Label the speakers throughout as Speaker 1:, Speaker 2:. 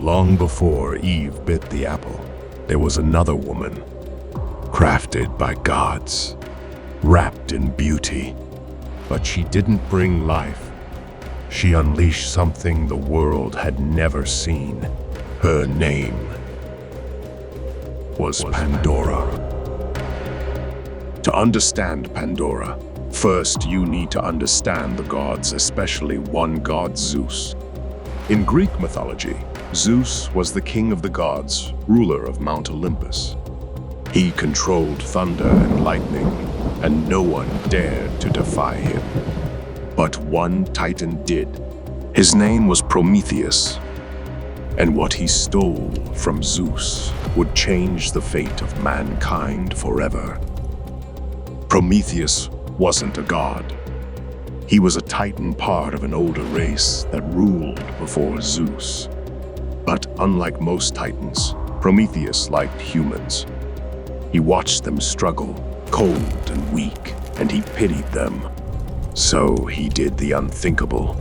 Speaker 1: Long before Eve bit the apple, there was another woman, crafted by gods, wrapped in beauty. But she didn't bring life. She unleashed something the world had never seen. Her name was Pandora. To understand Pandora, first you need to understand the gods, especially one god, Zeus. In Greek mythology, Zeus was the king of the gods, ruler of Mount Olympus. He controlled thunder and lightning, and no one dared to defy him. But one titan did. His name was Prometheus, and what he stole from Zeus would change the fate of mankind forever. Prometheus wasn't a god. He was a titan, part of an older race that ruled before Zeus. But unlike most titans, Prometheus liked humans. He watched them struggle, cold and weak, and he pitied them. So he did the unthinkable.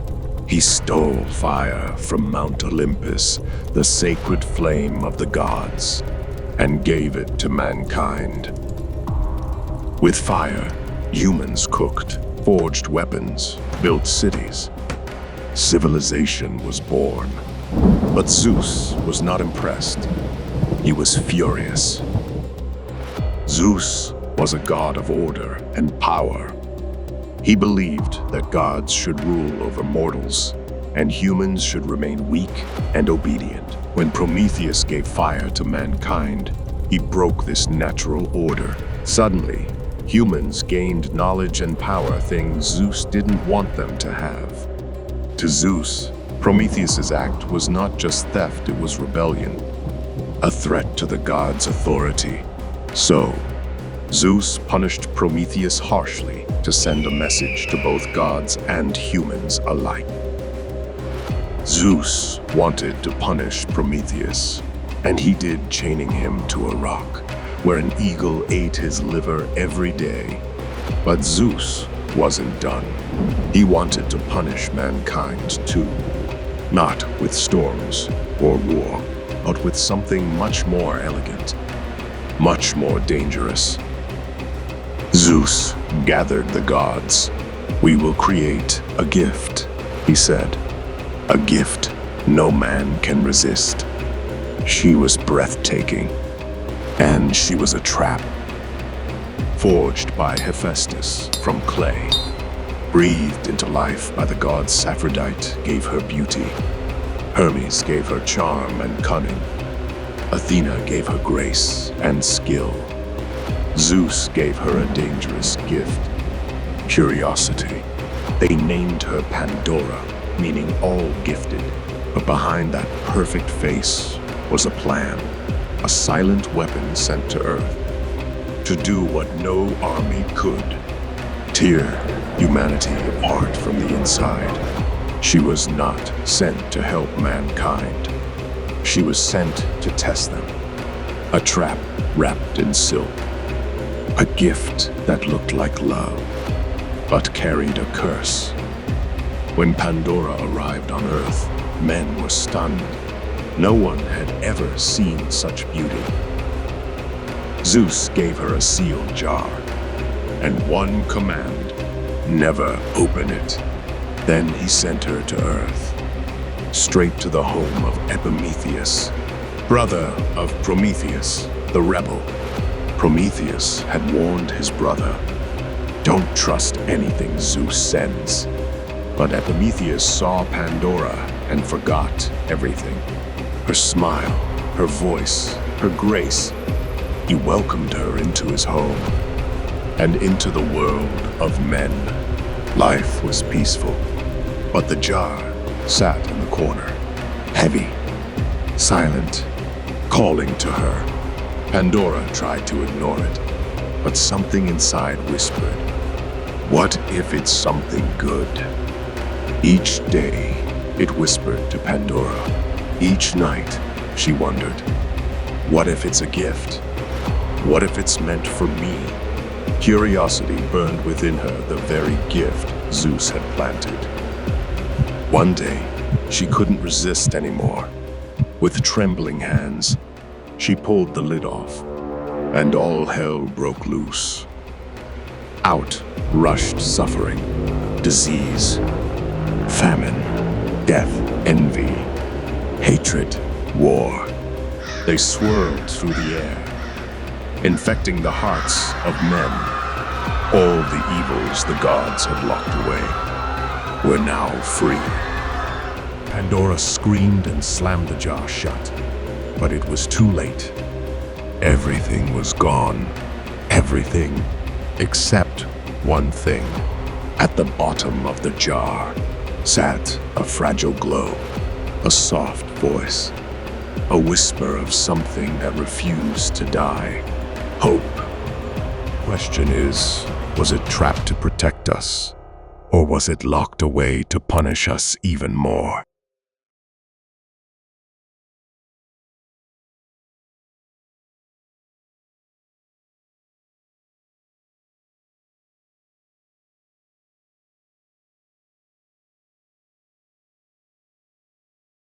Speaker 1: He stole fire from Mount Olympus, the sacred flame of the gods, and gave it to mankind. With fire, humans cooked, forged weapons, built cities. Civilization was born. But Zeus was not impressed. He was furious. Zeus was a god of order and power. He believed that gods should rule over mortals, and humans should remain weak and obedient. When Prometheus gave fire to mankind, he broke this natural order. Suddenly, humans gained knowledge and power, things Zeus didn't want them to have. To Zeus, Prometheus's act was not just theft, it was rebellion, a threat to the gods' authority. So, Zeus punished Prometheus harshly to send a message to both gods and humans alike. Zeus wanted to punish Prometheus, and he did, chaining him to a rock, where an eagle ate his liver every day. But Zeus wasn't done. He wanted to punish mankind too. Not with storms or war, but with something much more elegant, much more dangerous. Zeus gathered the gods. "We will create a gift," he said. "A gift no man can resist." She was breathtaking, and she was a trap. Forged by Hephaestus from clay, breathed into life by the gods, Aphrodite gave her beauty. Hermes gave her charm and cunning. Athena gave her grace and skill. Zeus gave her a dangerous gift, curiosity. They named her Pandora, meaning all gifted. But behind that perfect face was a plan, a silent weapon sent to Earth to do what no army could: tear humanity apart from the inside. She was not sent to help mankind. She was sent to test them. A trap wrapped in silk. A gift that looked like love, but carried a curse. When Pandora arrived on Earth, men were stunned. No one had ever seen such beauty. Zeus gave her a sealed jar, and one command: never open it. Then he sent her to Earth, straight to the home of Epimetheus, brother of Prometheus, the rebel. Prometheus had warned his brother, "Don't trust anything Zeus sends." But Epimetheus saw Pandora and forgot everything. Her smile, her voice, her grace. He welcomed her into his home and into the world of men. Life was peaceful, but the jar sat in the corner, heavy, silent, calling to her. Pandora tried to ignore it, but something inside whispered, "What if it's something good?" Each day, it whispered to Pandora. Each night, she wondered, what if it's a gift? What if it's meant for me? Curiosity burned within her, the very gift Zeus had planted. One day, she couldn't resist anymore. With trembling hands, she pulled the lid off, and all hell broke loose. Out rushed suffering, disease, famine, death, envy, hatred, war. They swirled through the air, infecting the hearts of men. All the evils the gods had locked away were now free. Pandora screamed and slammed the jar shut, but it was too late. Everything was gone. Everything except one thing. At the bottom of the jar sat a fragile glow, a soft voice, a whisper of something that refused to die. Hope. Question is, was it trapped to protect us? Or was it locked away to punish us even more?